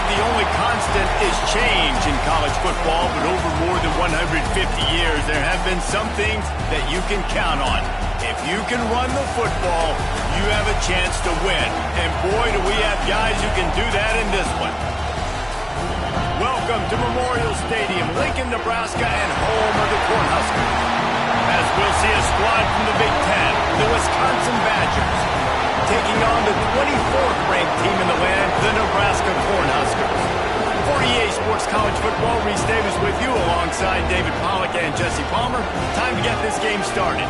said the only constant is change in college football, but over more than 150 years, there have been some things that you can count on. If you can run the football, you have a chance to win. And boy, do we have guys who can do that in this one. Welcome to Memorial Stadium, Lincoln, Nebraska, and home of the Cornhuskers. As we'll see a squad from the Big Ten, the Wisconsin Badgers, taking on the 24th ranked team in the land, the Nebraska Cornhuskers. For EA Sports College Football, Reese Davis with you alongside David Pollack and Jesse Palmer. Time to get this game started.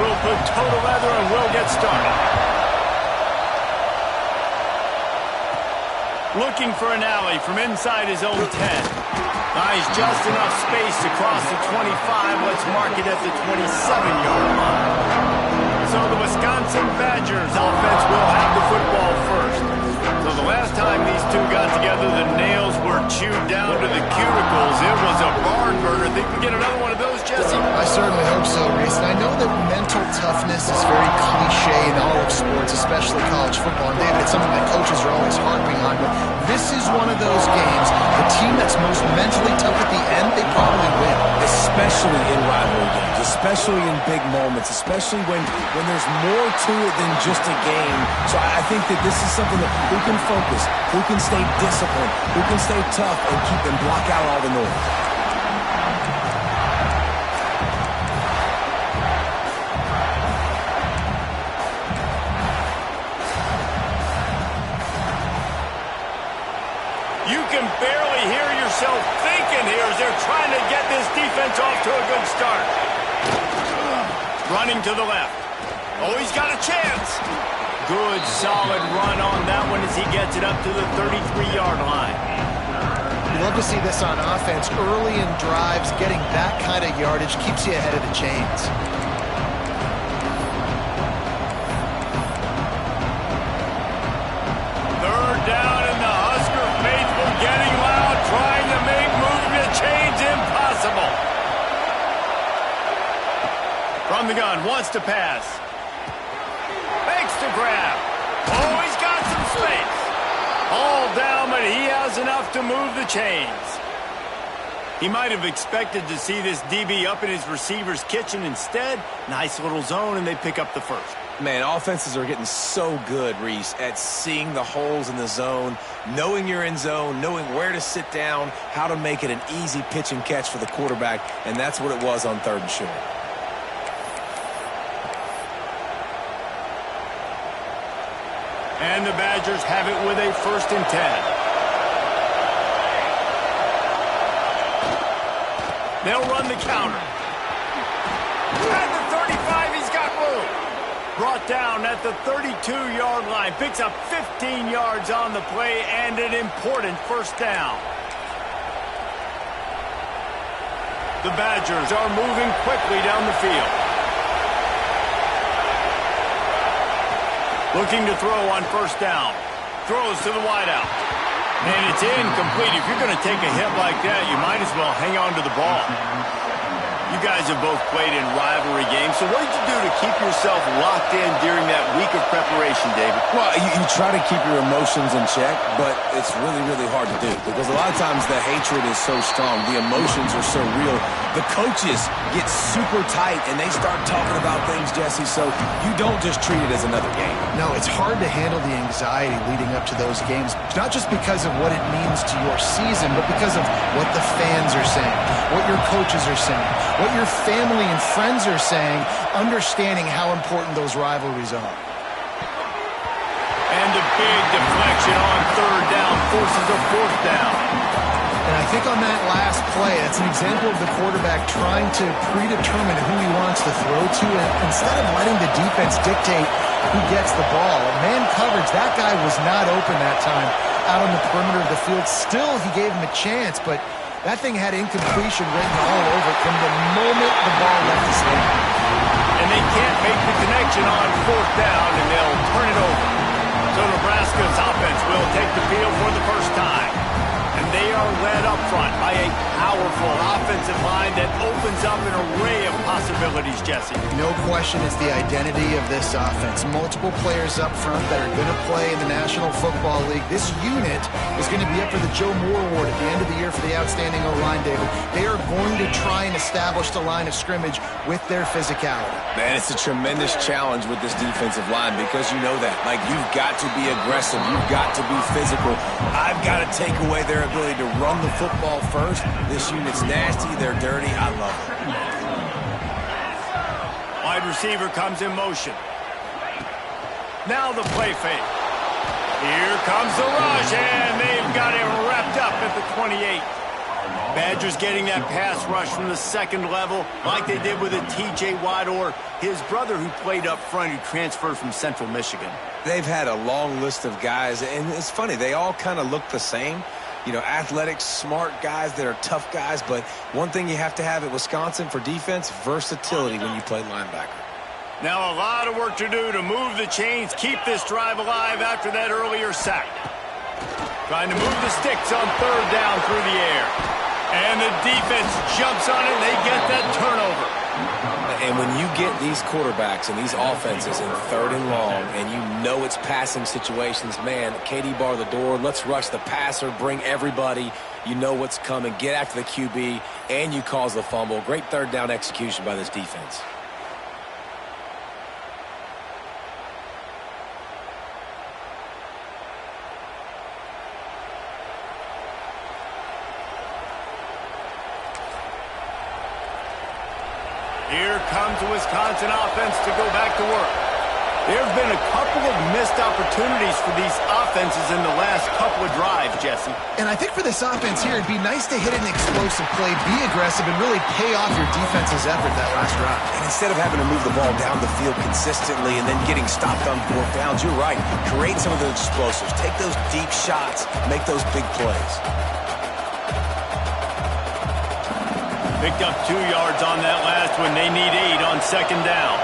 Will put total leather and will get started. Looking for an alley from inside his own 10. Nice, just enough space to cross the 25. Let's mark it at the 27-yard line. So the Wisconsin Badgers offense will have the football first. So the last time these two got together, the nails were chewed down to the cuticles. It was a barn burner. Think we get another one of those, Jesse? I certainly hope so, Reese. And I know that mental toughness is very cliche in all of sports, especially college football. And David, it's something that coaches are always harping on. But this is one of those games, the team that's most mentally tough at the end, they probably win. Especially in rivalry games, especially in big moments, especially when there's more to it than just a game. So I think that this is something that who can focus, who can stay disciplined, who can stay tough and keep and block out all the noise. You can barely hear yourself thinking here as they're trying to get this defense off to a good start. Running to the left. Oh, he's got a chance. Good, solid run on that one as he gets it up to the 33-yard line. You love to see this on offense. Early in drives, getting that kind of yardage keeps you ahead of the chains. Third down, and the Husker faithful getting loud, trying to make movement change impossible. From the gun, wants to pass. Makes the grab. Oh, he's got some space. All down, but he has enough to move the chains. He might have expected to see this DB up in his receiver's kitchen. Instead, nice little zone, and they pick up the first. Man, offenses are getting so good, Reese, at seeing the holes in the zone, knowing you're in zone, knowing where to sit down, how to make it an easy pitch and catch for the quarterback, and that's what it was on 3rd and short. And the Badgers have it with a 1st and 10. They'll run the counter. At the 35, he's got room. Brought down at the 32-yard line. Picks up 15 yards on the play and an important 1st down. The Badgers are moving quickly down the field. Looking to throw on 1st down. Throws to the wideout. And it's incomplete. If you're going to take a hit like that, you might as well hang on to the ball. You guys have both played in rivalry games, so what did you do to keep yourself locked in during that week of preparation, David? Well, you try to keep your emotions in check, but it's really, really hard to do because a lot of times the hatred is so strong. The emotions are so real. The coaches get super tight, and they start talking about things, Jesse, so you don't just treat it as another game. No, it's hard to handle the anxiety leading up to those games, not just because of what it means to your season, but because of what the fans are saying, what your coaches are saying, what your family and friends are saying, understanding how important those rivalries are. And a big deflection on 3rd down forces a 4th down. And I think on that last play, that's an example of the quarterback trying to predetermine who he wants to throw to, and instead of letting the defense dictate who gets the ball. Man coverage, that guy was not open that time out on the perimeter of the field. Still, he gave him a chance, but That thing had incompletion written all over it from the moment the ball left his hand. And they can't make the connection on fourth down, and they'll turn it over. So Nebraska's offense will take the field for the first time. And they are led up front by a powerful offensive line that opens up an array of possibilities, Jesse. No question it's the identity of this offense. Multiple players up front that are going to play in the National Football League. This unit is going to be up for the Joe Moore Award at the end of the year for the outstanding O-line, David. They are going to try and establish the line of scrimmage with their physicality. Man, it's a tremendous challenge with this defensive line because you know that. Like, you've got to be aggressive. You've got to be physical. I've got to take away their ability to run the football first. This unit's nasty. They're dirty. I love it. Wide receiver comes in motion. Now the play fake. Here comes the rush, and they've got him wrapped up at the 28. Badgers getting that pass rush from the second level like they did with a T.J. Watt or his brother who played up front who transferred from Central Michigan. They've had a long list of guys, and it's funny. They all kind of look the same. You know, athletic, smart guys that are tough guys, but one thing you have to have at Wisconsin for defense, versatility when you play linebacker. Now a lot of work to do to move the chains, keep this drive alive after that earlier sack. Trying to move the sticks on third down through the air. And the defense jumps on it, and they get that turnover. And when you get these quarterbacks and these offenses in third and long, and you know it's passing situations, man, KD bar the door, let's rush the passer, bring everybody. You know what's coming, get after the QB, and you cause the fumble. Great third down execution by this defense. Here comes the Wisconsin offense to go back to work. There have been a couple of missed opportunities for these offenses in the last couple of drives, Jesse. And I think for this offense here, it'd be nice to hit an explosive play, be aggressive, and really pay off your defense's effort that last drive. And instead of having to move the ball down the field consistently and then getting stopped on fourth downs, you're right. Create some of those explosives. Take those deep shots. Make those big plays. Picked up 2 yards on that last one. They need 8 on second down.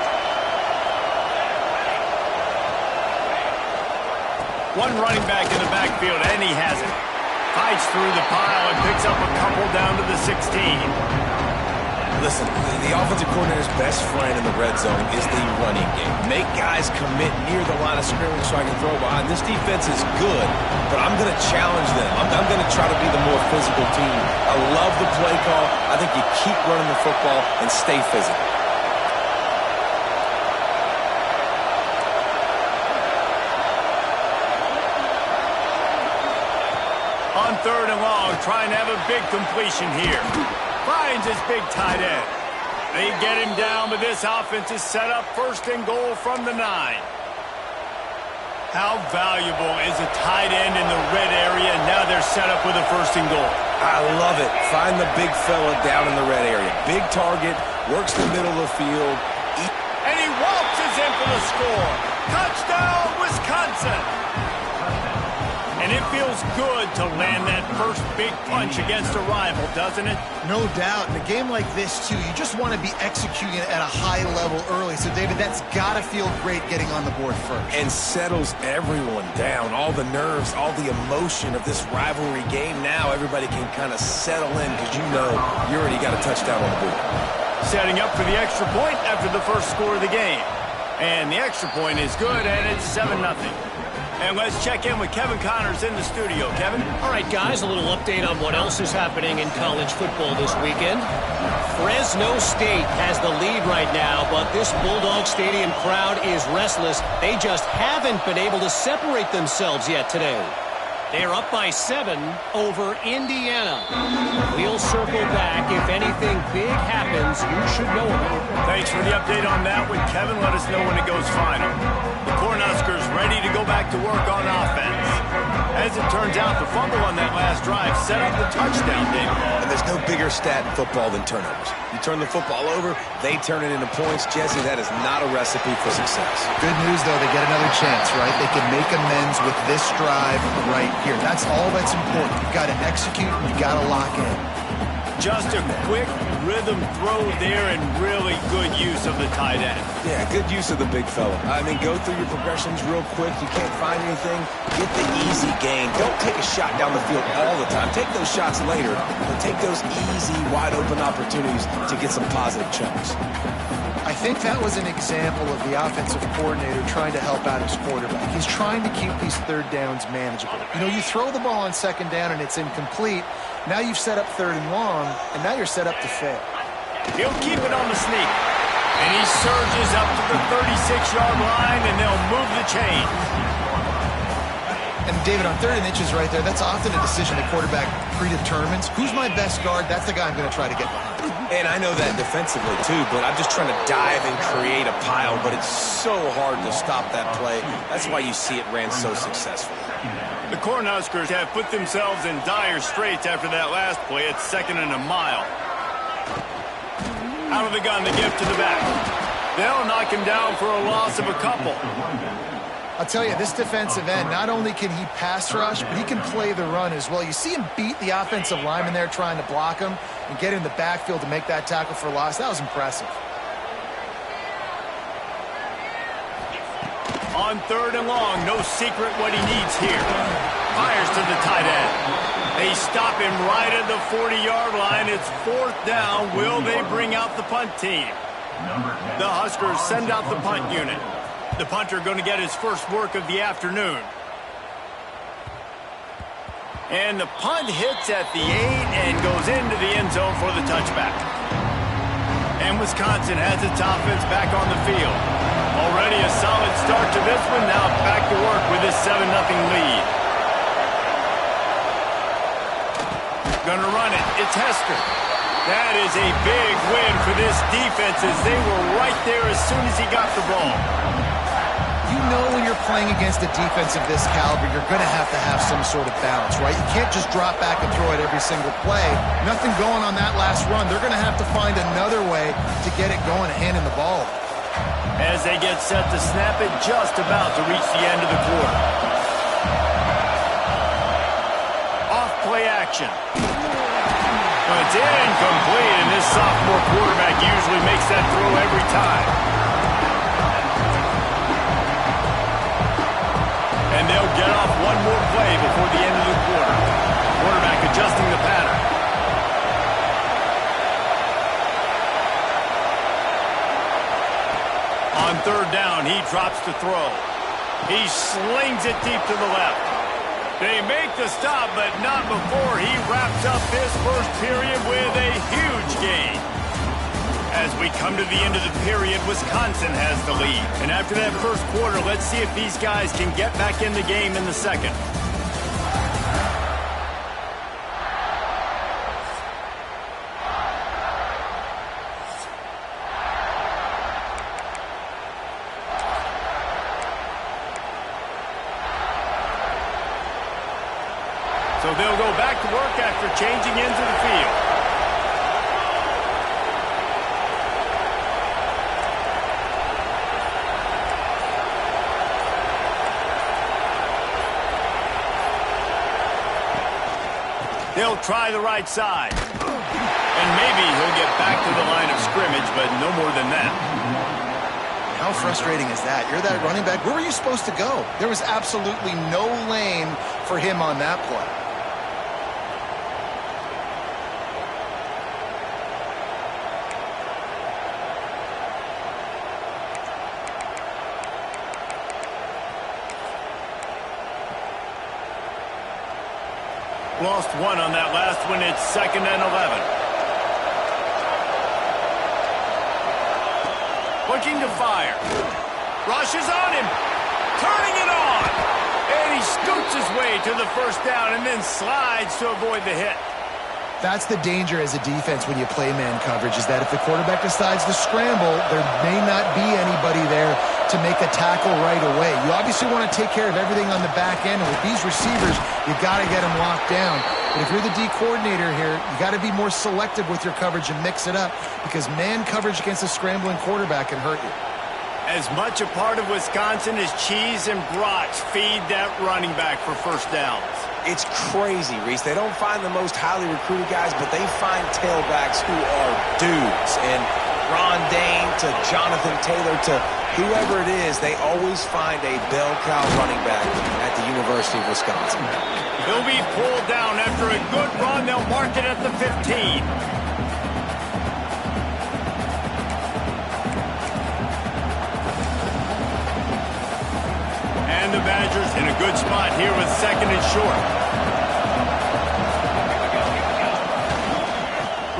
One running back in the backfield, and he has it. Fights through the pile and picks up a couple down to the 16. Listen, the offensive coordinator's best friend in the red zone is the running game. Make guys commit near the line of scrimmage so I can throw behind. This defense is good, but I'm going to challenge them. I'm going to try to be the more physical team. I love the play call. I think you keep running the football and stay physical. On third and long, trying to have a big completion here. Finds his big tight end. They get him down, but this offense is set up first and goal from the 9. How valuable is a tight end in the red area? Now they're set up with a first and goal. I love it. Find the big fella down in the red area. Big target, works the middle of the field. And he waltzes in for the score. Touchdown, Wisconsin! And it feels good to land that first big punch against a rival, doesn't it? No doubt. In a game like this, too, you just want to be executing at a high level early. So, David, that's got to feel great getting on the board first. And settles everyone down. All the nerves, all the emotion of this rivalry game. Now everybody can kind of settle in because you know you already got a touchdown on the board. Setting up for the extra point after the first score of the game. And the extra point is good, and it's 7-0. And let's check in with Kevin Connors in the studio. Kevin? All right, guys, a little update on what else is happening in college football this weekend. Fresno State has the lead right now, but this Bulldog Stadium crowd is restless. They just haven't been able to separate themselves yet today. They're up by 7 over Indiana. We'll circle back. If anything big happens, you should know about it. Thanks for the update on that one, Kevin. Let us know when it goes final. The Cornhuskers ready to go back to work on offense. As it turns out, the fumble on that last drive set up the touchdown, David. And there's no bigger stat in football than turnovers. You turn the football over, they turn it into points. Jesse, that is not a recipe for success. Good news, though, they get another chance, right? They can make amends with this drive right here. That's all that's important. You've got to execute, and you've got to lock in. Just a quick rhythm throw there and really good use of the tight end. Yeah, good use of the big fella. I mean, go through your progressions real quick. You can't find anything, get the easy gain. Don't take a shot down the field all the time. Take those shots later, but take those easy, wide-open opportunities to get some positive chunks. I think that was an example of the offensive coordinator trying to help out his quarterback. He's trying to keep these third downs manageable. You know, you throw the ball on second down and it's incomplete. Now you've set up third and long, and now you're set up to fail. He'll keep it on the sneak. And he surges up to the 36-yard line, and they'll move the chains. And David, on third and inches right there, that's often a decision the quarterback predetermines. Who's my best guard? That's the guy I'm going to try to get behind. And I know that defensively, too, but I'm just trying to dive and create a pile, but it's so hard to stop that play. That's why you see it ran so successfully. The Cornhuskers have put themselves in dire straits after that last play. It's 2nd and a mile. Out of the gun, the give to the back. They'll knock him down for a loss of a couple. I'll tell you, this defensive end, not only can he pass rush, but he can play the run as well. You see him beat the offensive lineman there trying to block him and get in the backfield to make that tackle for a loss. That was impressive. On 3rd and long, no secret what he needs here. Fires to the tight end. They stop him right at the 40-yard line. It's 4th down. Will they bring out the punt team? The Huskers send out the punt unit. The punter going to get his first work of the afternoon. And the punt hits at the 8 and goes into the end zone for the touchback. And Wisconsin has its offense back on the field. Already a solid start to this one. Now back to work with this 7-0 lead. Gonna run it. It's Hester. That is a big win for this defense as they were right there as soon as he got the ball. You know when you're playing against a defense of this caliber, you're going to have some sort of balance, right? You can't just drop back and throw it every single play. Nothing going on that last run. They're going to have to find another way to get it going, handing the ball. As they get set to snap it, just about to reach the end of the quarter. Off play action. Well, it's incomplete, and this sophomore quarterback usually makes that throw every time. And they'll get off one more play before the end of the quarter. Quarterback adjusting the pattern. On 3rd down, he drops to throw. He slings it deep to the left. They make the stop, but not before he wraps up this first period with a huge gain. As we come to the end of the period, Wisconsin has the lead. And after that first quarter, let's see if these guys can get back in the game in the second. So they'll go back to work after changing into the field. They'll try the right side. And maybe he'll get back to the line of scrimmage, but no more than that. How frustrating is that? You're that running back. Where were you supposed to go? There was absolutely no lane for him on that play. Lost one on that last one. It's 2nd and 11. Looking to fire. Rushes on him. Turning it on. And he scoots his way to the first down and then slides to avoid the hit. That's the danger as a defense when you play man coverage, is that if the quarterback decides to scramble, there may not be anybody there to make a tackle right away. You obviously want to take care of everything on the back end, and with these receivers, you got to get them locked down. But if you're the D coordinator here, you got to be more selective with your coverage and mix it up, because man coverage against a scrambling quarterback can hurt you. As much a part of Wisconsin as cheese and brats feed that running back for first downs. It's crazy, Reese. They don't find the most highly recruited guys, but they find tailbacks who are dudes. And Ron Dane to Jonathan Taylor to whoever it is, they always find a bell cow running back at the University of Wisconsin. He'll be pulled down after a good run. They'll mark it at the 15. And the Badgers in a good spot here with second and short.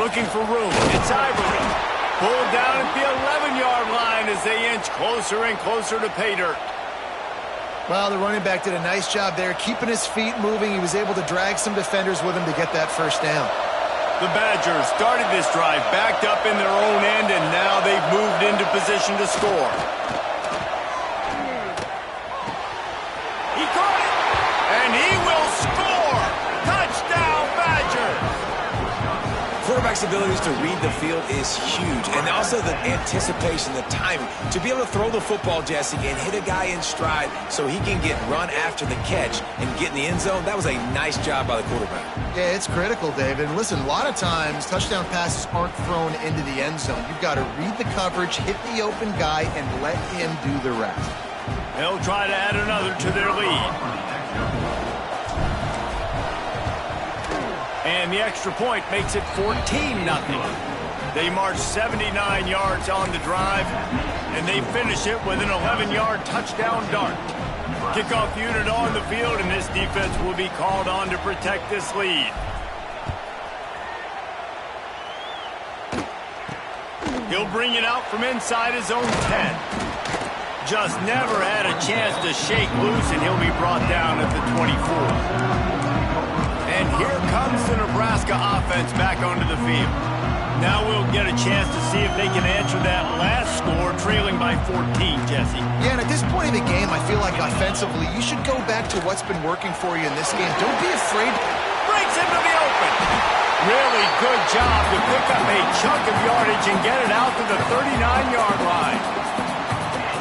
Looking for room. It's Ivory. Pulled down at the 11-yard line as they inch closer and closer to pay dirt. Well, the running back did a nice job there, keeping his feet moving. He was able to drag some defenders with him to get that first down. The Badgers started this drive backed up in their own end, and now they've moved into position to score. He caught it, and he will score! Touchdown, Badgers! Quarterback's abilities to read the field is huge, and also the anticipation, the timing. To be able to throw the football, Jesse, and hit a guy in stride so he can get run after the catch and get in the end zone, that was a nice job by the quarterback. Yeah, it's critical, David. And listen, a lot of times touchdown passes aren't thrown into the end zone. You've got to read the coverage, hit the open guy, and let him do the rest. They'll try to add another to their lead. And the extra point makes it 14-0. They march 79 yards on the drive, and they finish it with an 11-yard touchdown dart. Kickoff unit on the field, and this defense will be called on to protect this lead. He'll bring it out from inside his own 10. Just never had a chance to shake loose, and he'll be brought down at the 24. And here comes the Nebraska offense back onto the field. Now we'll get a chance to see if they can answer that last score, trailing by 14, Jesse. Yeah, and at this point in the game, I feel like offensively, you should go back to what's been working for you in this game. Don't be afraid. Breaks into the open. Really good job to pick up a chunk of yardage and get it out to the 39-yard line.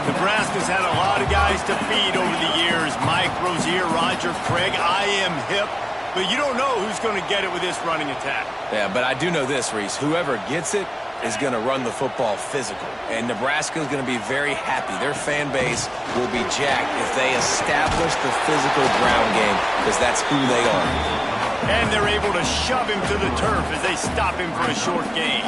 Nebraska's had a lot of guys to feed over the years. Mike Rozier, Roger Craig, I am hip. But you don't know who's going to get it with this running attack. Yeah, but I do know this, Reese. Whoever gets it is going to run the football physical. And Nebraska is going to be very happy. Their fan base will be jacked if they establish the physical ground game, because that's who they are. And they're able to shove him to the turf as they stop him for a short gain.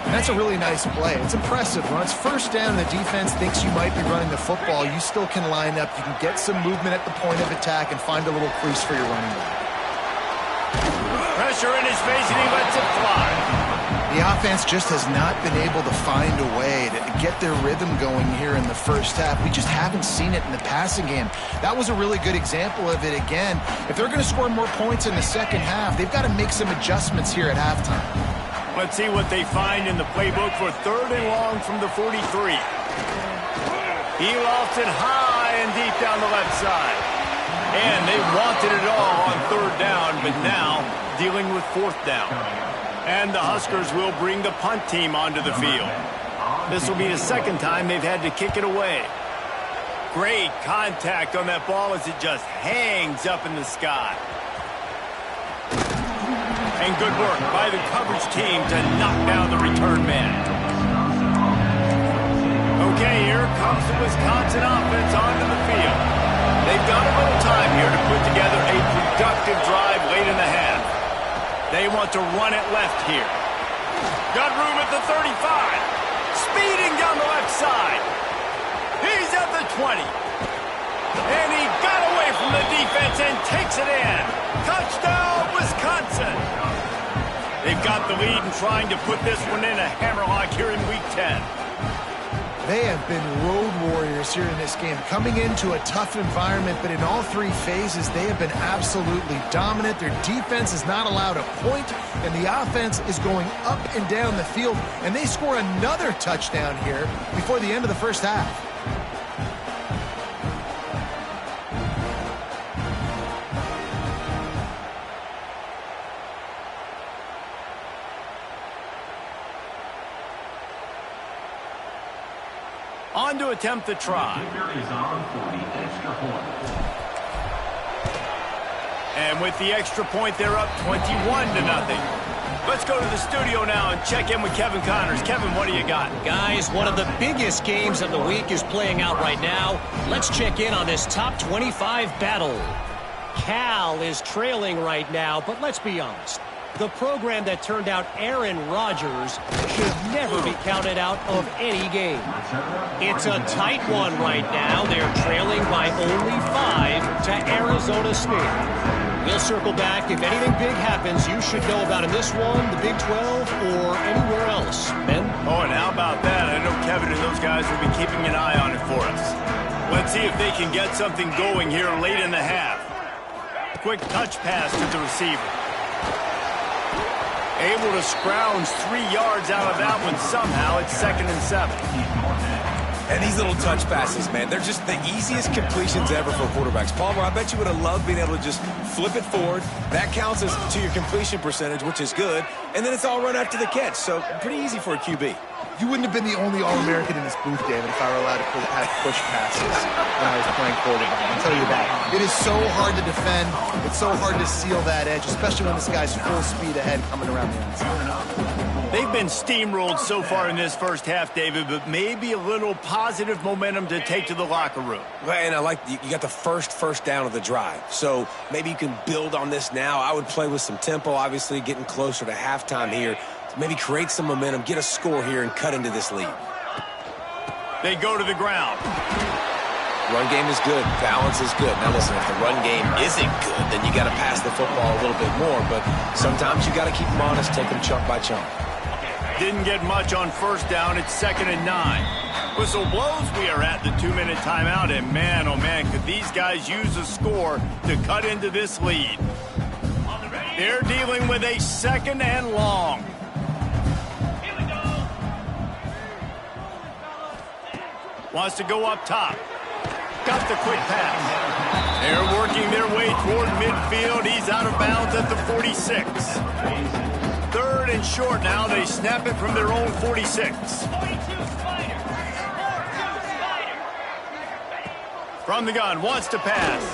And that's a really nice play. It's impressive. When it's first down and the defense thinks you might be running the football, you still can line up. You can get some movement at the point of attack and find a little crease for your running back. Pressure in his face, and he lets it fly. The offense just has not been able to find a way to get their rhythm going here in the first half. We just haven't seen it in the passing game. That was a really good example of it again. If they're going to score more points in the second half, they've got to make some adjustments here at halftime. Let's see what they find in the playbook for third and long from the 43. He lofts it high and deep down the left side. And they wanted it all on third down, but now dealing with fourth down. And the Huskers will bring the punt team onto the field. This will be the second time they've had to kick it away. Great contact on that ball as it just hangs up in the sky. And good work by the coverage team to knock down the return man. Okay, here comes the Wisconsin offense onto the field. They've got a little time here to put together a productive drive late in the half. They want to run it left here. Got room at the 35. Speeding down the left side. He's at the 20. And he got away from the defense and takes it in. Touchdown, Wisconsin. They've got the lead and trying to put this one in a hammerlock here in Week 10. They have been road warriors here in this game, coming into a tough environment, but in all three phases, they have been absolutely dominant. Their defense is not allowed a point, and the offense is going up and down the field, and they score another touchdown here before the end of the first half. On to attempt the try. And with the extra point, they're up 21-0. Let's go to the studio now and check in with Kevin Connors. Kevin, what do you got? Guys, one of the biggest games of the week is playing out right now. Let's check in on this top 25 battle. Cal is trailing right now, but let's be honest. The program that turned out Aaron Rodgers should never be counted out of any game. It's a tight one right now. They're trailing by only 5 to Arizona State. We'll circle back. If anything big happens, you should know about in this one, the Big 12, or anywhere else. Ben? Oh, and how about that? I know Kevin and those guys will be keeping an eye on it for us. Let's see if they can get something going here late in the half. Quick touch pass to the receiver. Able to scrounge 3 yards out of that one somehow. It's 2nd and 7. And these little touch passes, man, they're just the easiest completions ever for quarterbacks. Palmer, I bet you would have loved being able to just flip it forward. That counts as to your completion percentage, which is good. And then it's all run after the catch. So pretty easy for a QB. You wouldn't have been the only All-American in this booth, David, if I were allowed to have push passes when I was playing quarterback. I'll tell you that. It is so hard to defend. It's so hard to seal that edge, especially when this guy's full speed ahead coming around the inside. They've been steamrolled so far in this first half, David, but maybe a little positive momentum to take to the locker room. And I like you got the first down of the drive. So maybe you can build on this now. I would play with some tempo, obviously getting closer to halftime here. Maybe create some momentum, get a score here, and cut into this lead. They go to the ground. Run game is good. Balance is good. Now listen, if the run game isn't good, then you got to pass the football a little bit more. But sometimes you got to keep them honest, take them chunk by chunk. Didn't get much on first down. It's 2nd and 9. Whistle blows. We are at the 2-minute timeout. And man, oh man, could these guys use a score to cut into this lead. They're dealing with a 2nd and long. Wants to go up top. Got the quick pass. They're working their way toward midfield. He's out of bounds at the 46. 3rd and short now. They snap it from their own 46. From the gun, wants to pass.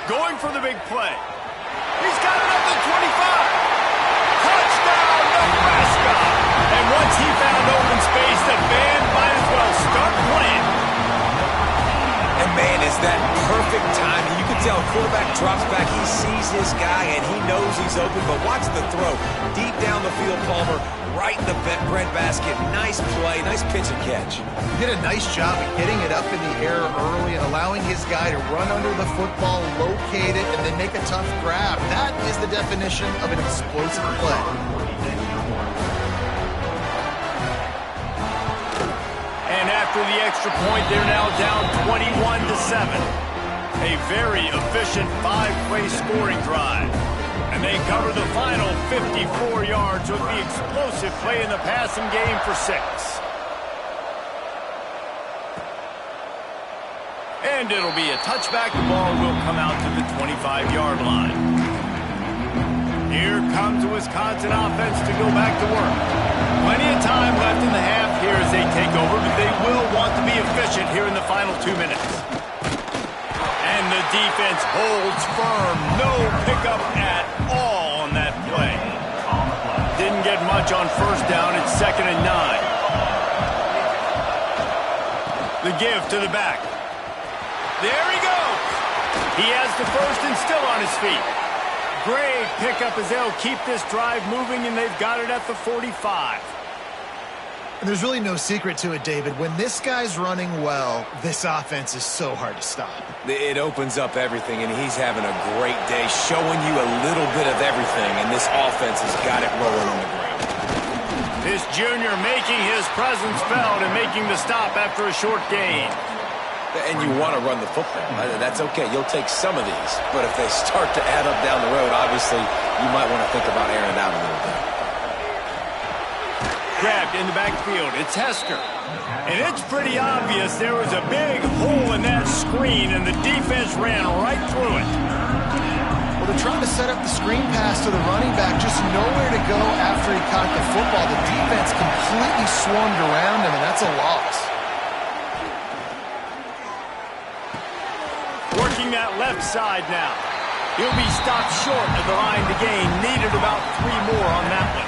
Going for the big play. He's got it up to 25. Touchdown, Nebraska! And once he found open space, the band might as well start playing. And man, is that perfect timing. You can tell quarterback drops back. He sees his guy, and he knows he's open. But watch the throw. Deep down the field, Palmer, right in the breadbasket. Nice play, nice pitch and catch. He did a nice job of getting it up in the air early and allowing his guy to run under the football, locate it, and then make a tough grab. That is the definition of an explosive play. And after the extra point, they're now down 21-7. A very efficient 5-play scoring drive. And they cover the final 54 yards with the explosive play in the passing game for 6. And it'll be a touchback. The ball will come out to the 25-yard line. Here comes the Wisconsin offense to go back to work. Plenty of time left in the half here as they take over, but they will want to be efficient here in the final 2 minutes. And the defense holds firm. No pickup at all on that play. Didn't get much on first down. It's 2nd and 9. The give to the back. There he goes. He has the first and still on his feet. Great pickup as they'll keep this drive moving, and they've got it at the 45. And there's really no secret to it, David. When this guy's running well, this offense is so hard to stop. It opens up everything, and he's having a great day, showing you a little bit of everything, and this offense has got it rolling on the ground. This junior making his presence felt and making the stop after a short gain. And you want to run the football. That's okay. You'll take some of these. But if they start to add up down the road, obviously, you might want to think about airing it out a little bit. Grabbed in the backfield. It's Hester. And it's pretty obvious there was a big hole in that screen, and the defense ran right through it. Well, they're trying to set up the screen pass to the running back, just nowhere to go after he caught the football. The defense completely swarmed around him, and that's a loss. Working that left side now. He'll be stopped short of the line to gain. Needed about 3 more on that one.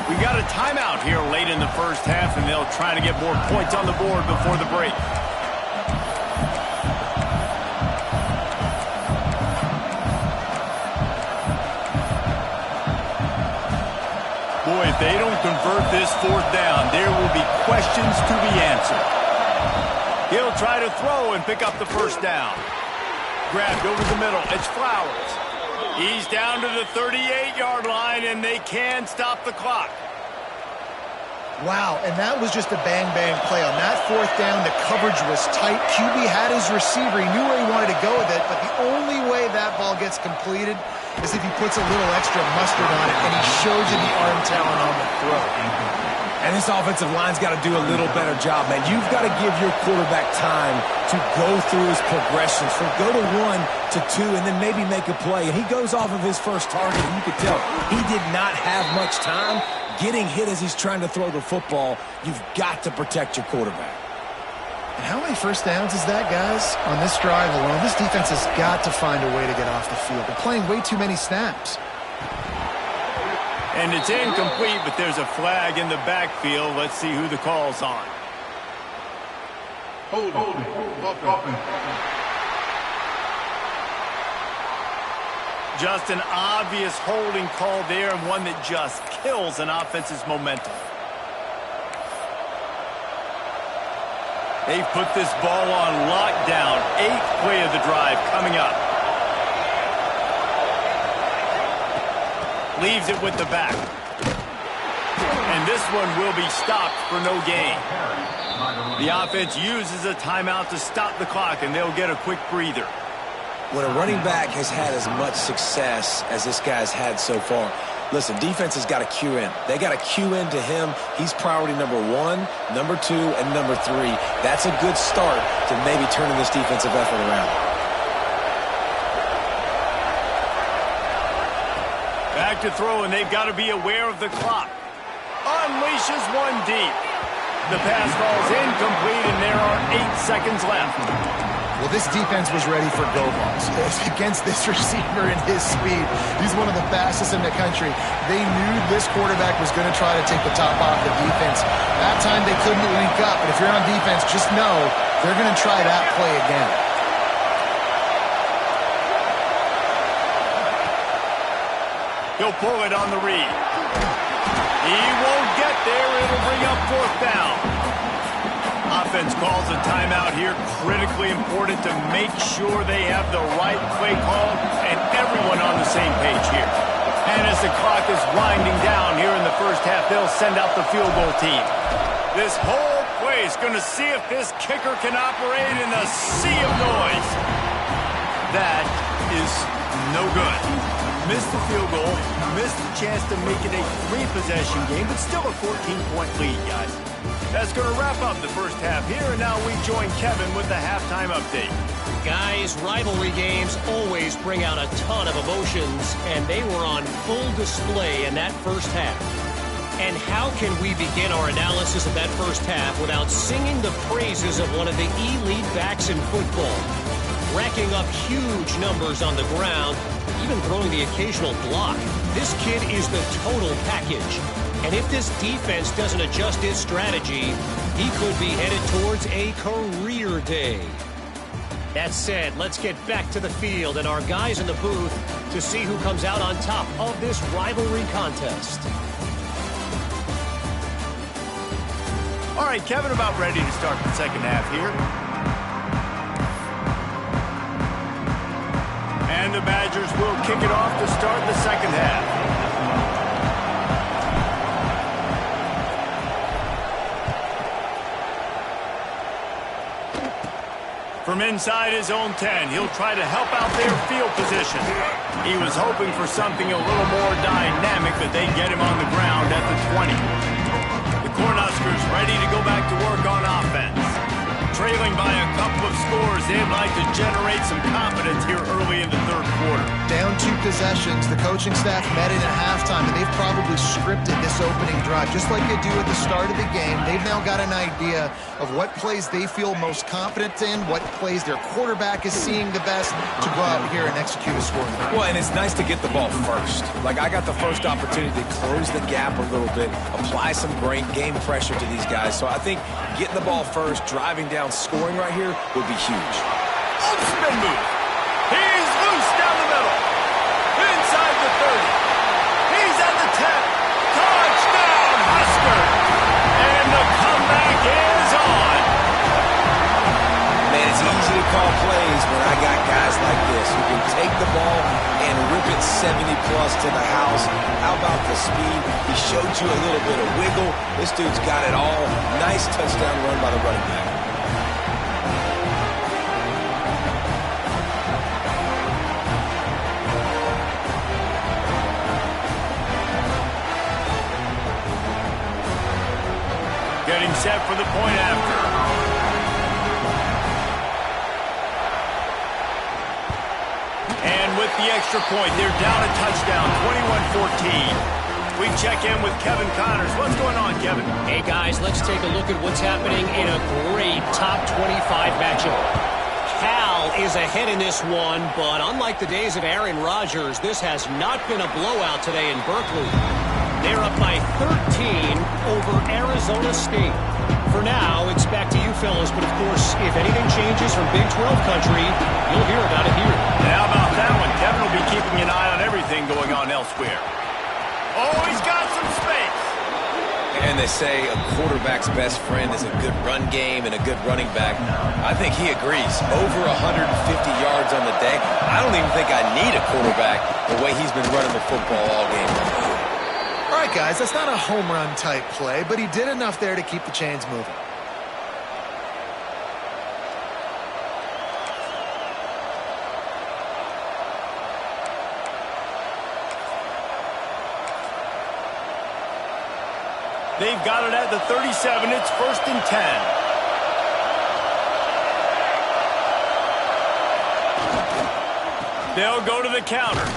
We got a timeout here late in the first half, and they'll try to get more points on the board before the break. Boy, if they don't convert this 4th down, there will be questions to be answered. He'll try to throw and pick up the first down. Grabbed over the middle. It's Flowers. He's down to the 38-yard line, and they can stop the clock. Wow, and that was just a bang-bang play. On that 4th down, the coverage was tight. QB had his receiver. He knew where he wanted to go with it, but the only way that ball gets completed is if he puts a little extra mustard on it, and he shows you the arm talent on the throw. And this offensive line's got to do a little better job, man. You've got to give your quarterback time to go through his progressions, from go to 1 to 2, and then maybe make a play. And he goes off of his first target, and you could tell he did not have much time getting hit as he's trying to throw the football. You've got to protect your quarterback. And how many first downs is that, guys? On this drive alone, this defense has got to find a way to get off the field. They're playing way too many snaps. And it's incomplete, but there's a flag in the backfield. Let's see who the call's on. Hold on. Just an obvious holding call there, and one that just kills an offense's momentum. They've put this ball on lockdown. 8th play of the drive coming up. Leaves it with the back. And this one will be stopped for no gain. The offense uses a timeout to stop the clock, and they'll get a quick breather. When a running back has had as much success as this guy's had so far, listen, defense has got to cue in. They got to cue in to him. He's priority number 1, number 2, and number 3. That's a good start to maybe turning this defensive effort around. Back to throw, and they've got to be aware of the clock. Unleashes one deep. The pass falls incomplete, and there are 8 seconds left. Well, this defense was ready for go balls. Against this receiver and his speed, he's one of the fastest in the country. They knew this quarterback was going to try to take the top off the defense. That time they couldn't link up, but if you're on defense, just know they're going to try that play again. He'll pull it on the read. He won't get there. It'll bring up 4th down. Offense calls a timeout here. Critically important to make sure they have the right play call and everyone on the same page here. And as the clock is winding down here in the first half, they'll send out the field goal team. This whole play is going to see if this kicker can operate in a sea of noise. That is no good. Missed the field goal, missed the chance to make it a 3-possession game, but still a 14-point lead, guys. That's going to wrap up the first half here, and now we join Kevin with the halftime update. Guys, rivalry games always bring out a ton of emotions, and they were on full display in that first half. And how can we begin our analysis of that first half without singing the praises of one of the elite backs in football? Racking up huge numbers on the ground, even throwing the occasional block. This kid is the total package. And if this defense doesn't adjust its strategy, he could be headed towards a career day. That said, let's get back to the field and our guys in the booth to see who comes out on top of this rivalry contest. All right, Kevin, about ready to start the second half here. And the Badgers will kick it off to start the second half. From inside his own 10, he'll try to help out their field position. He was hoping for something a little more dynamic, but they get him on the ground at the 20. The Cornhuskers ready to go back to work on offense. Trailing by a couple of scores, they'd like to generate some confidence here early in the third quarter. Down 2 possessions, the coaching staff met in at halftime, and they've probably scripted this opening drive, just like they do at the start of the game. They've now got an idea of what plays they feel most confident in, what plays their quarterback is seeing the best to go out here and execute a scoring drive. Well, and it's nice to get the ball first. Like, I got the first opportunity to close the gap a little bit, apply some great game pressure to these guys. So I think getting the ball first, driving down, scoring right here would be huge. Spin move. He's loose down the middle. Inside the 30. He's at the 10. Touchdown, Husker. And the comeback is on. Man, it's easy to call plays when I got guys like this who can take the ball and rip it 70-plus to the house. How about the speed? He showed you a little bit of wiggle. This dude's got it all. Nice touchdown run by the running back. Getting set for the point after. And with the extra point, they're down a touchdown, 21-14. We check in with Kevin Connors. What's going on, Kevin? Hey, guys, let's take a look at what's happening in a great top 25 matchup. Cal is ahead in this one, but unlike the days of Aaron Rodgers, this has not been a blowout today in Berkeley. They're up by 13 over Arizona State. For now, it's back to you fellas, but of course, if anything changes from Big 12 country, you'll hear about it here. And how about that one? Kevin will be keeping an eye on everything going on elsewhere. Oh, he's got some space. And they say a quarterback's best friend is a good run game and a good running back. I think he agrees. Over 150 yards on the day. I don't even think I need a quarterback the way he's been running the football all game long. All right, guys, that's not a home run type play, but he did enough there to keep the chains moving. They've got it at the 37. It's 1st and 10. They'll go to the counter.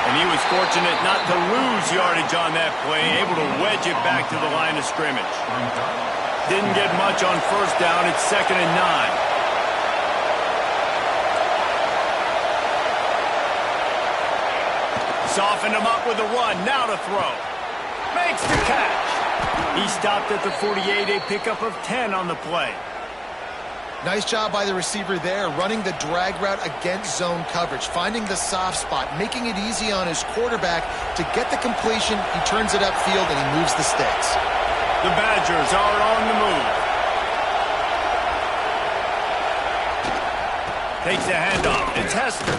And he was fortunate not to lose yardage on that play, able to wedge it back to the line of scrimmage. Didn't get much on 1st down. It's 2nd and 9. Softened him up with a run. Now to throw. Makes the catch. He stopped at the 48, a pickup of 10 on the play. Nice job by the receiver there, running the drag route against zone coverage, finding the soft spot, making it easy on his quarterback to get the completion. He turns it upfield and he moves the sticks. The Badgers are on the move. Takes a handoff. It's Hester.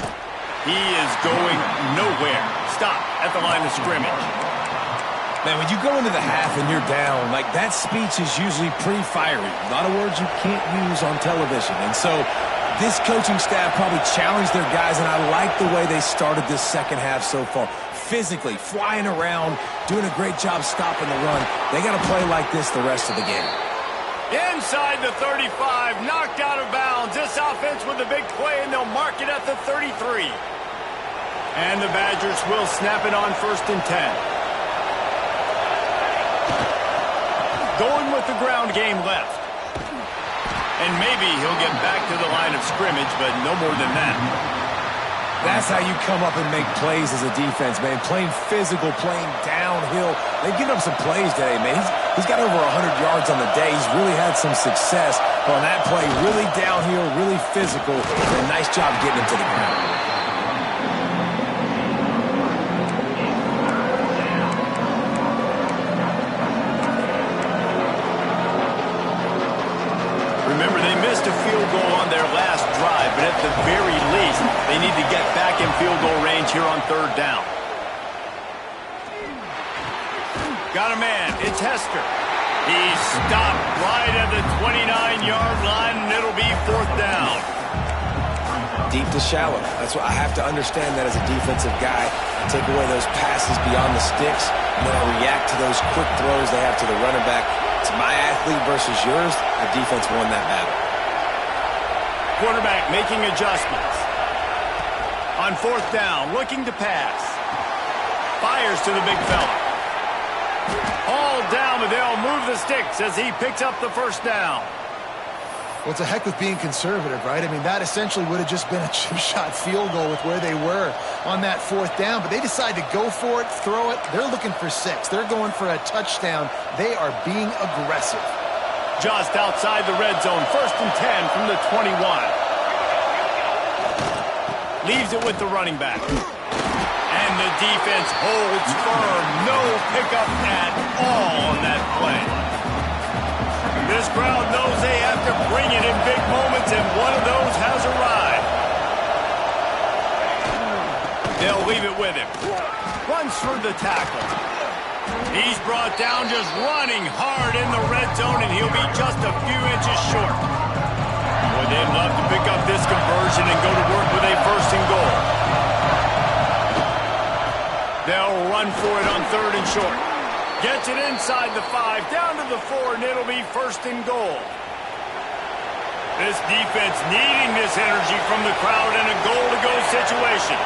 He is going nowhere. Stop at the line of scrimmage. Man, when you go into the half and you're down, like, that speech is usually pretty fiery. A lot of words you can't use on television. And so this coaching staff probably challenged their guys, and I like the way they started this second half so far. Physically, flying around, doing a great job stopping the run. They got to play like this the rest of the game. Inside the 35, knocked out of bounds. This offense with a big play, and they'll mark it at the 33. And the Badgers will snap it on 1st and 10. Going with the ground game left. And maybe he'll get back to the line of scrimmage, but no more than that. That's how you come up and make plays as a defense, man. Playing physical, playing downhill. They've given up some plays today, man. He's got over 100 yards on the day. He's really had some success on that play. Really downhill, really physical. And a nice job getting him to the ground. Remember, they missed a field goal on their last drive, but at the very least, they need to get back in field goal range here on 3rd down. Got a man. It's Hester. He's stopped right at the 29-yard line, and it'll be 4th down. Deep to shallow. That's what I have to understand that as a defensive guy. Take away those passes beyond the sticks, and then I react to those quick throws they have to the running back. It's my athlete versus yours. The defense won that battle. Quarterback making adjustments. On 4th down, looking to pass. Fires to the big fella. the sticks as he picks up the first down. Well, it's a heck with being conservative, right? I mean, that essentially would have just been a chip-shot field goal with where they were on that fourth down. But they decide to go for it, throw it. They're looking for 6. They're going for a touchdown. They are being aggressive. Just outside the red zone, 1st and 10 from the 21. Leaves it with the running back. And the defense holds firm. No pickup at all on that play. This crowd knows they have to bring it in big moments, and one of those has arrived. They'll leave it with him. Runs through the tackle. He's brought down just running hard in the red zone, and he'll be just a few inches short. Boy, they'd love to pick up this conversion and go to work with a 1st and goal. They'll run for it on 3rd and short. Gets it inside the 5, down to the 4, and it'll be 1st and goal. This defense needing this energy from the crowd in a goal-to-go situation.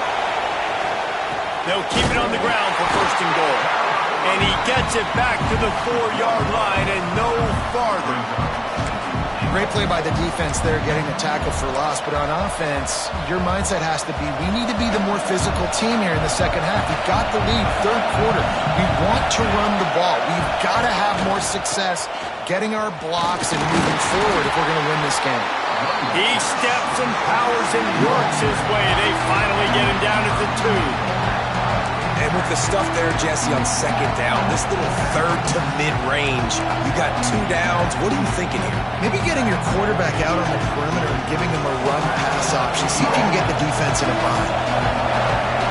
They'll keep it on the ground for 1st and goal. And he gets it back to the 4-yard line and no farther. Great play by the defense there, getting the tackle for loss. But on offense, your mindset has to be, we need to be the more physical team here in the second half. We've got the lead, 3rd quarter. We want to run the ball. We've got to have more success getting our blocks and moving forward if we're going to win this game. He steps and powers and works his way. They finally get him down at the 2. And with the stuff there, Jesse, on 2nd down, this little 3rd to mid-range, you got 2 downs. What are you thinking here? Maybe getting your quarterback out on the perimeter and giving him a run-pass option. See if you can get the defense in a bind.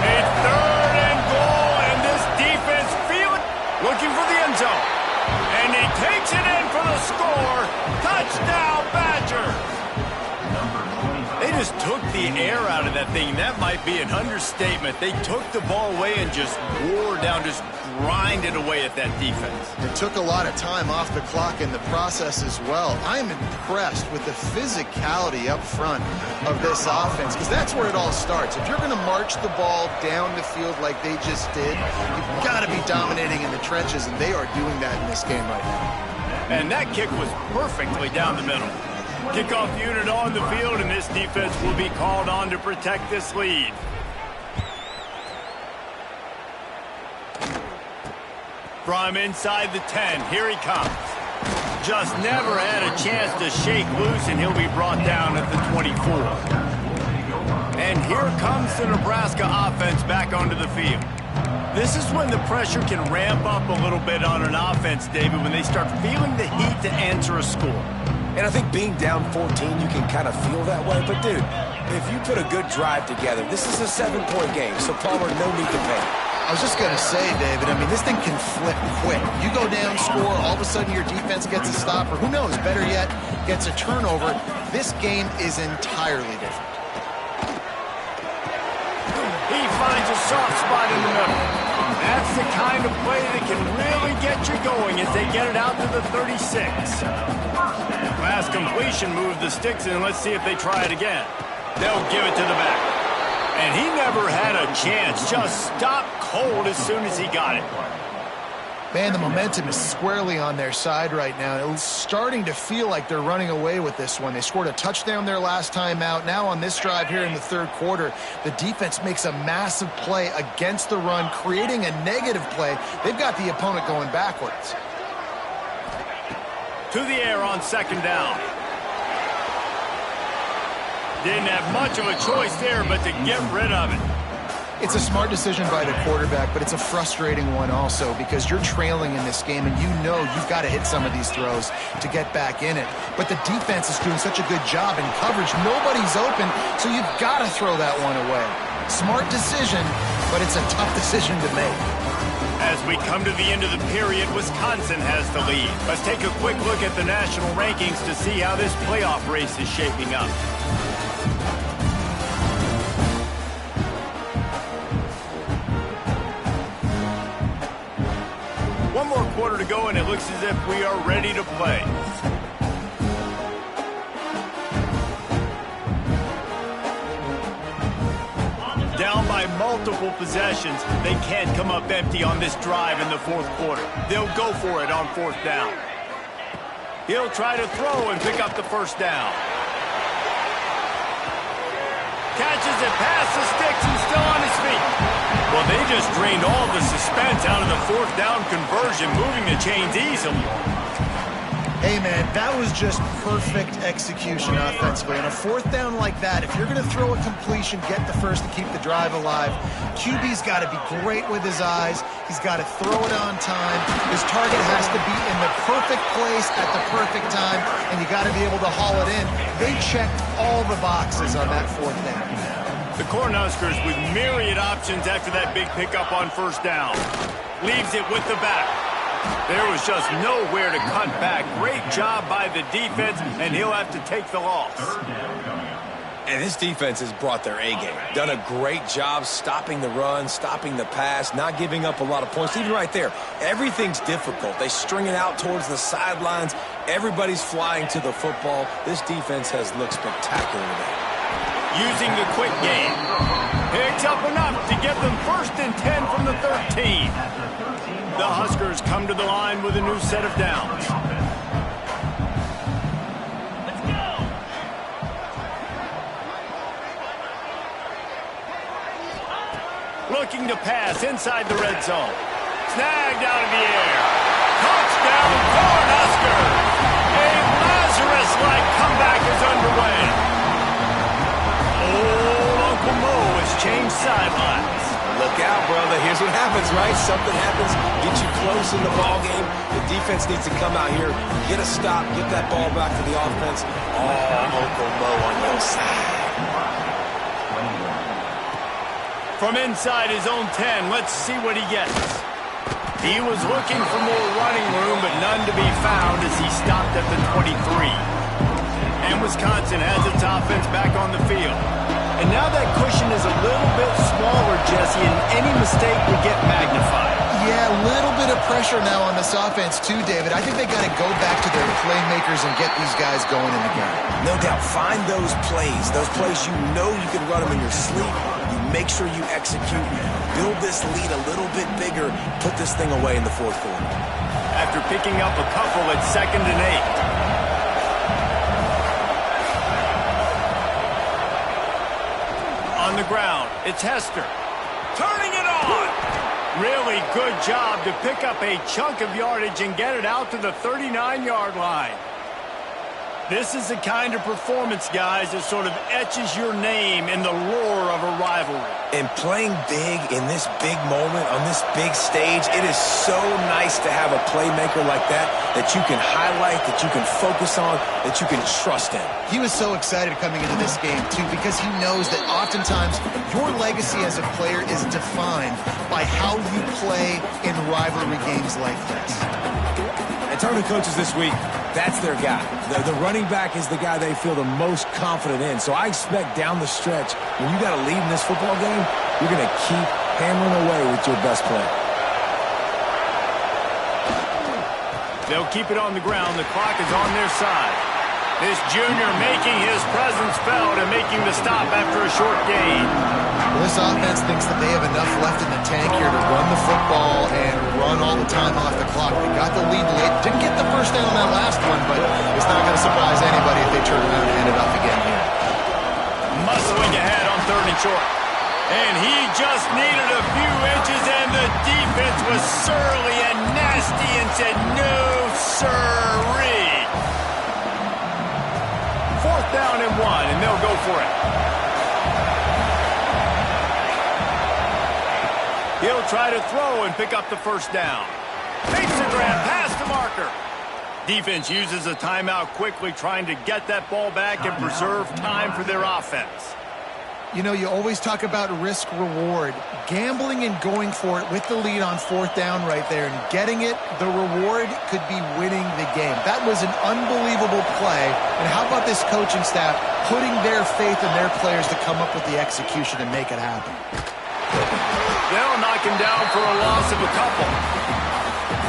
A 3rd and goal, and this defense feeling, looking for the end zone. And he takes it in for the score. Touchdown, Badger. They just took the air out of that thing. That might be an understatement. They took the ball away and just wore down, just grinded away at that defense. It took a lot of time off the clock in the process as well. I'm impressed with the physicality up front of this offense, because that's where it all starts. If you're going to march the ball down the field like they just did, you've got to be dominating in the trenches, and they are doing that in this game right now. And that kick was perfectly down the middle. Kickoff unit on the field, and this defense will be called on to protect this lead. From inside the 10, here he comes. Just never had a chance to shake loose, and he'll be brought down at the 24. And here comes the Nebraska offense back onto the field. This is when the pressure can ramp up a little bit on an offense, David, when they start feeling the heat to answer a score. And I think being down 14, you can kind of feel that way. But, dude, if you put a good drive together, this is a 7-point game. So, Palmer, no need to panic. I was just going to say, David, I mean, this thing can flip quick. You go down, score, all of a sudden your defense gets a stop, or who knows, better yet, gets a turnover. This game is entirely different. He finds a soft spot in the middle. That's the kind of play that can really get you going as they get it out to the 36. Last completion moved the sticks in. Let's see if they try it again. They'll give it to the back. And he never had a chance. Just stopped cold as soon as he got it. Man, the momentum is squarely on their side right now. It's starting to feel like they're running away with this one. They scored a touchdown their last time out. Now on this drive here in the 3rd quarter, the defense makes a massive play against the run, creating a negative play. They've got the opponent going backwards. To the air on 2nd down. Didn't have much of a choice there but to get rid of it. It's a smart decision by the quarterback, but it's a frustrating one also because you're trailing in this game and you know you've got to hit some of these throws to get back in it. But the defense is doing such a good job in coverage. Nobody's open, so you've got to throw that one away. Smart decision, but it's a tough decision to make. As we come to the end of the period, Wisconsin has the lead. Let's take a quick look at the national rankings to see how this playoff race is shaping up. One more quarter to go, and it looks as if we are ready to play. Down by multiple possessions, they can't come up empty on this drive in the 4th quarter. They'll go for it on 4th down. He'll try to throw and pick up the first down. Catches it past the sticks and still on his feet. Well, they just drained all the suspense out of the fourth down conversion, moving the chains easily. Hey, man, that was just perfect execution offensively. On a fourth down like that, if you're going to throw a completion, get the first to keep the drive alive. QB's got to be great with his eyes. He's got to throw it on time. His target has to be in the perfect place at the perfect time, and you got to be able to haul it in. They checked all the boxes on that fourth down. The Cornhuskers with myriad options after that big pickup on first down. Leaves it with the back. There was just nowhere to cut back. Great job by the defense, and he'll have to take the loss. And this defense has brought their A-game. Done a great job stopping the run, stopping the pass, not giving up a lot of points. Even right there, everything's difficult. They string it out towards the sidelines. Everybody's flying to the football. This defense has looked spectacular today. Using the quick game. Picks up enough to get them 1st and 10 from the 13. The Huskers come to the line with a new set of downs. Let's go. Looking to pass inside the red zone. Snagged out of the air. Touchdown, Cornhuskers! A Lazarus-like comeback is underway. Old Uncle Mo has changed sidelines. Look out, brother. Here's what happens, right? Something happens, get you close in the ball game. The defense needs to come out here, get a stop, get that ball back to the offense. Oh, Uncle Mo on your side. From inside his own 10, let's see what he gets. He was looking for more running room, but none to be found as he stopped at the 23. And Wisconsin has its offense back on the field. And now that cushion is a little bit smaller, Jesse, and any mistake would get magnified. Yeah, a little bit of pressure now on this offense too, David. I think they got to go back to their playmakers and get these guys going in the game. No doubt. Find those plays you know you can run them in your sleep. You make sure you execute. Build this lead a little bit bigger. Put this thing away in the fourth quarter. After picking up a couple at 2nd and 8. On the ground, it's Hester. Turning it on! Really good job to pick up a chunk of yardage and get it out to the 39-yard line. This is the kind of performance, guys, that sort of etches your name in the roar of a rivalry. And playing big in this big moment, on this big stage, it is so nice to have a playmaker like that you can highlight, that you can focus on, that you can trust in. He was so excited coming into this game, too, because he knows that oftentimes your legacy as a player is defined by how you play in rivalry games like this. And talking to coaches this week, that's their guy. The running back is the guy they feel the most confident in. So I expect down the stretch, when you got a lead in this football game, you're going to keep hammering away with your best player. They'll keep it on the ground. The clock is on their side. This junior making his presence felt and making the stop after a short gain. Well, this offense thinks that they have enough left in the tank here to run the football and run all the time off the clock. They got the lead late. Didn't get the first down on that last one, but it's not going to surprise anybody if they turn around and hand it off again here. Muscling ahead on 3rd and short. And he just needed a few inches, and the defense was surly and nasty and said, no, sirree. 4th down and 1, and they'll go for it. He'll try to throw and pick up the first down. Makes the grab past the marker. Defense uses a timeout quickly, trying to get that ball back and preserve time for their offense. You know, you always talk about risk-reward. Gambling and going for it with the lead on 4th down right there and getting it, the reward could be winning the game. That was an unbelievable play. And how about this coaching staff putting their faith in their players to come up with the execution and make it happen? They'll knock him down for a loss of a couple.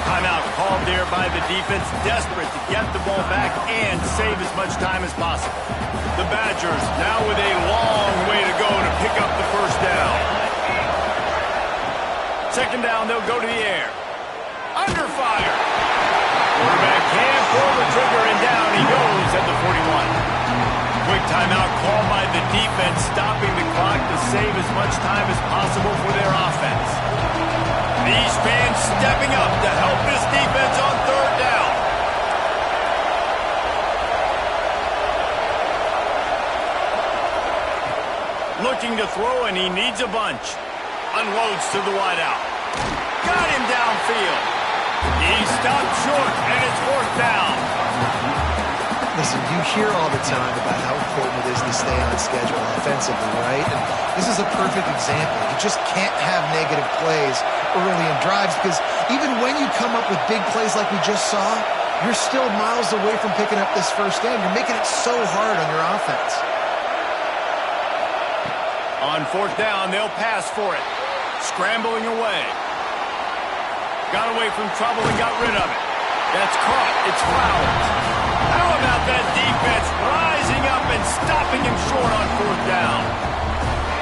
Timeout called there by the defense, desperate to get the ball back and save as much time as possible. The Badgers now with a long way to go to pick up the first down. 2nd down, they'll go to the air. Under fire. Quarterback can't pull the trigger in timeout called by the defense, stopping the clock to save as much time as possible for their offense. These fans stepping up to help this defense on third down. Looking to throw, and he needs a bunch. Unloads to the wideout. Got him downfield. He stopped short, and it's fourth down. Listen, you hear all the time about how important it is to stay on schedule offensively, right? And this is a perfect example. You just can't have negative plays early in drives because even when you come up with big plays like we just saw, you're still miles away from picking up this first down. You're making it so hard on your offense. On fourth down, they'll pass for it. Scrambling away. Got away from trouble and got rid of it. That's caught. It's Flowers. How about that defense rising up and stopping him short on fourth down?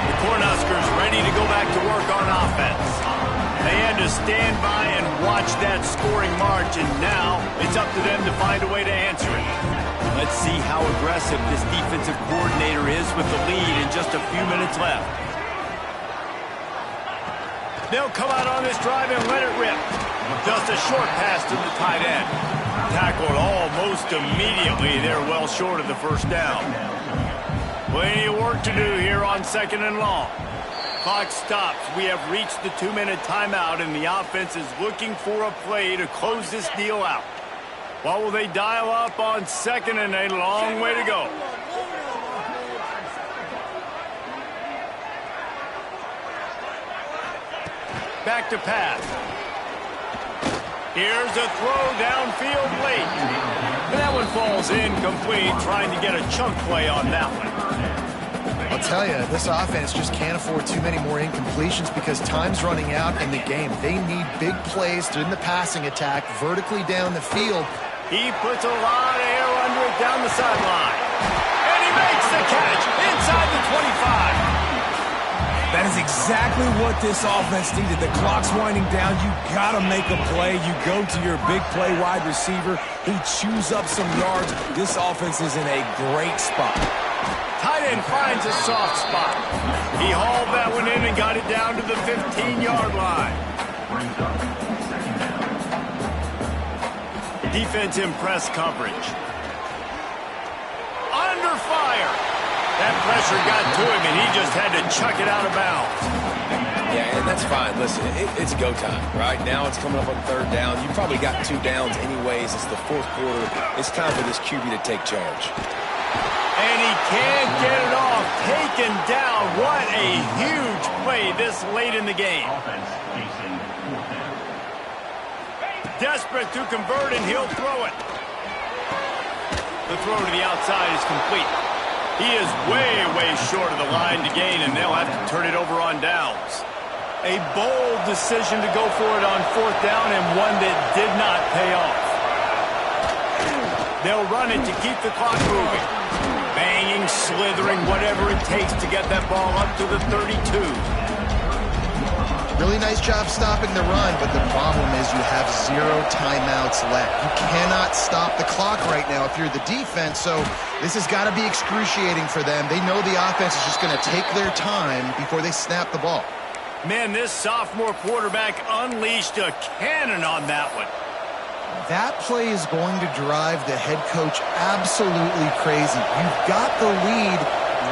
The Cornhuskers ready to go back to work on offense. They had to stand by and watch that scoring march, and now it's up to them to find a way to answer it. Let's see how aggressive this defensive coordinator is with the lead in just a few minutes left. They'll come out on this drive and let it rip. Just a short pass to the tight end. Tackled almost immediately. They're well short of the first down. Plenty of work to do here on second and long. Clock stops. We have reached the 2-minute timeout, and the offense is looking for a play to close this deal out. What will they dial up on second and a long way to go? Back to pass. Here's a throw downfield late. And that one falls incomplete, trying to get a chunk play on that one. I'll tell you, this offense just can't afford too many more incompletions because time's running out in the game. They need big plays in the passing attack, vertically down the field. He puts a lot of air under it down the sideline. And he makes the catch inside the 25. That is exactly what this offense needed. The clock's winding down. You got to make a play. You go to your big play wide receiver. He chews up some yards. This offense is in a great spot. Tight end finds a soft spot. He hauled that one in and got it down to the 15-yard line. Defense in press coverage. Under fire. That pressure got to him, and he just had to chuck it out of bounds. Yeah, and that's fine. Listen, it's go time, right? Now it's coming up on third down. You probably got 2 downs anyways. It's the fourth quarter. It's time for this QB to take charge. And he can't get it off. Taken down. What a huge play this late in the game. Desperate to convert, and he'll throw it. The throw to the outside is complete. He is way, way short of the line to gain, and they'll have to turn it over on downs. A bold decision to go for it on fourth down, and one that did not pay off. They'll run it to keep the clock moving. Banging, slithering, whatever it takes to get that ball up to the 32. Really nice job stopping the run, but the problem is you have 0 timeouts left. You cannot stop the clock right now if you're the defense, so this has got to be excruciating for them. They know the offense is just going to take their time before they snap the ball. Man, this sophomore quarterback unleashed a cannon on that one. That play is going to drive the head coach absolutely crazy. You've got the lead.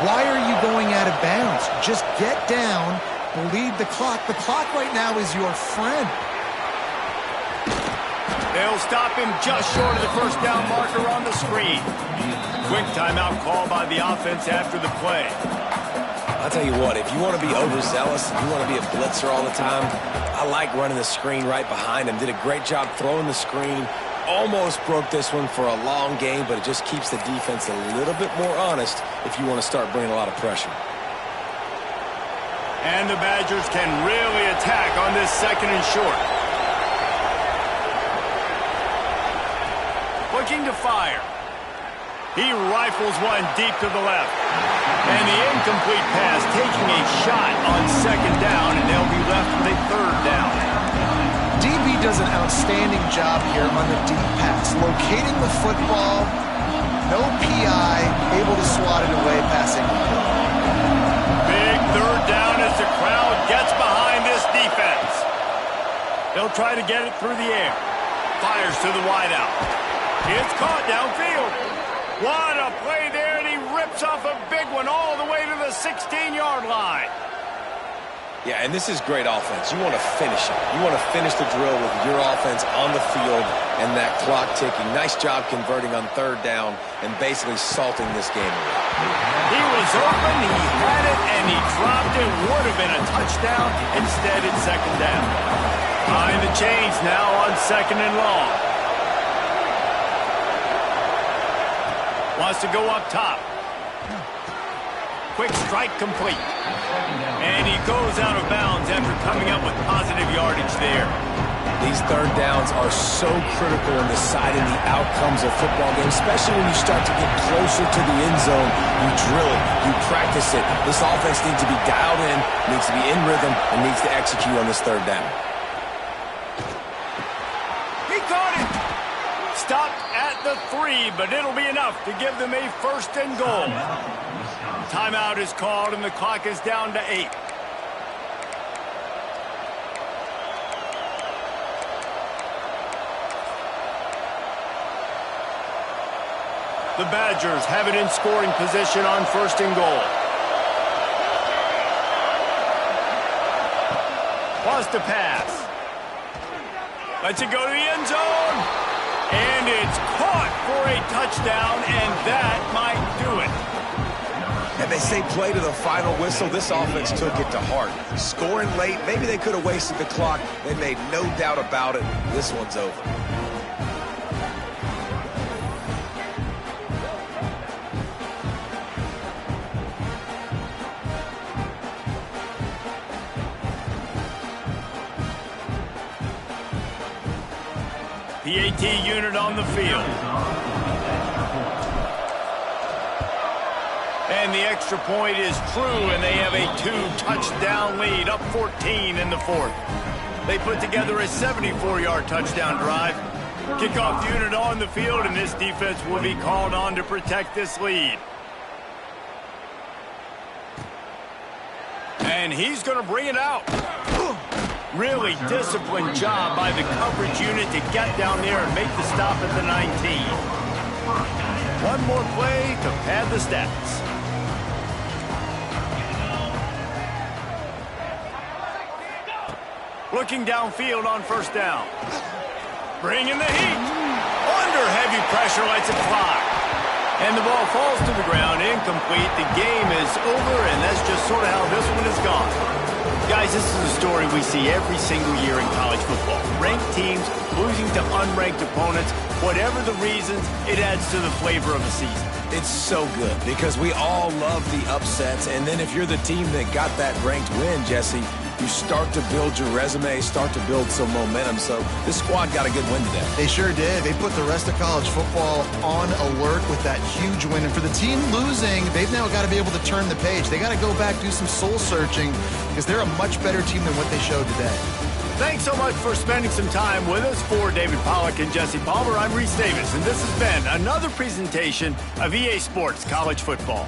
Why are you going out of bounds? Just get down. Lead the clock. The clock right now is your friend. They'll stop him just short of the first down marker on the screen. Quick timeout call by the offense after the play. I'll tell you what, if you want to be overzealous, if you want to be a blitzer all the time, I like running the screen right behind him. Did a great job throwing the screen. Almost broke this one for a long game, but it just keeps the defense a little bit more honest if you want to start bringing a lot of pressure. And the Badgers can really attack on this second and short. Looking to fire. He rifles one deep to the left. And the incomplete pass taking a shot on second down, and they'll be left with a third down. DB does an outstanding job here on the deep pass, locating the football No PI, able to swat it away, passing. Big third down as the crowd gets behind this defense. They'll try to get it through the air. Fires to the wideout. It's caught downfield. What a play there, and he rips off a big one all the way to the 16-yard line. Yeah, and this is great offense. You want to finish it. You want to finish the drill with your offense on the field and that clock ticking. Nice job converting on third down and basically salting this game away. He was open, he had it, and he dropped it. Would have been a touchdown. Instead, it's second down. Behind the chains now on second and long. Wants to go up top. Quick strike complete. And he goes out of bounds after coming up with positive yardage there. These third downs are so critical in deciding the outcomes of football games, especially when you start to get closer to the end zone. You drill it, you practice it. This offense needs to be dialed in, needs to be in rhythm, and needs to execute on this third down. He caught it. Stopped at the 3, but it'll be enough to give them a first and goal. Timeout is called, and the clock is down to 8. The Badgers have it in scoring position on first and goal. Wants to pass. Lets it go to the end zone. And it's caught for a touchdown, and that might do it. And they say play to the final whistle. This offense took it to heart. Scoring late, maybe they could have wasted the clock. They made no doubt about it. This one's over. The AT unit on the field. And the extra point is true, and they have a 2-touchdown lead, up 14 in the fourth. They put together a 74-yard touchdown drive. Kickoff unit on the field, and this defense will be called on to protect this lead. And he's going to bring it out. Really disciplined job by the coverage unit to get down there and make the stop at the 19. One more play to pad the stats. Looking downfield on first down. Bringing the heat. Under heavy pressure, lets it fly. And the ball falls to the ground, incomplete. The game is over, and that's just sort of how this one is gone. Guys, this is a story we see every single year in college football. Ranked teams losing to unranked opponents. Whatever the reasons, it adds to the flavor of the season. It's so good because we all love the upsets. And then if you're the team that got that ranked win, Jesse, you start to build your resume, start to build some momentum. So this squad got a good win today. They sure did. They put the rest of college football on alert with that huge win. And for the team losing, they've now got to be able to turn the page. They got to go back, do some soul searching, because they're a much better team than what they showed today. Thanks so much for spending some time with us. For David Pollack and Jesse Palmer, I'm Reese Davis, and this has been another presentation of EA Sports College Football.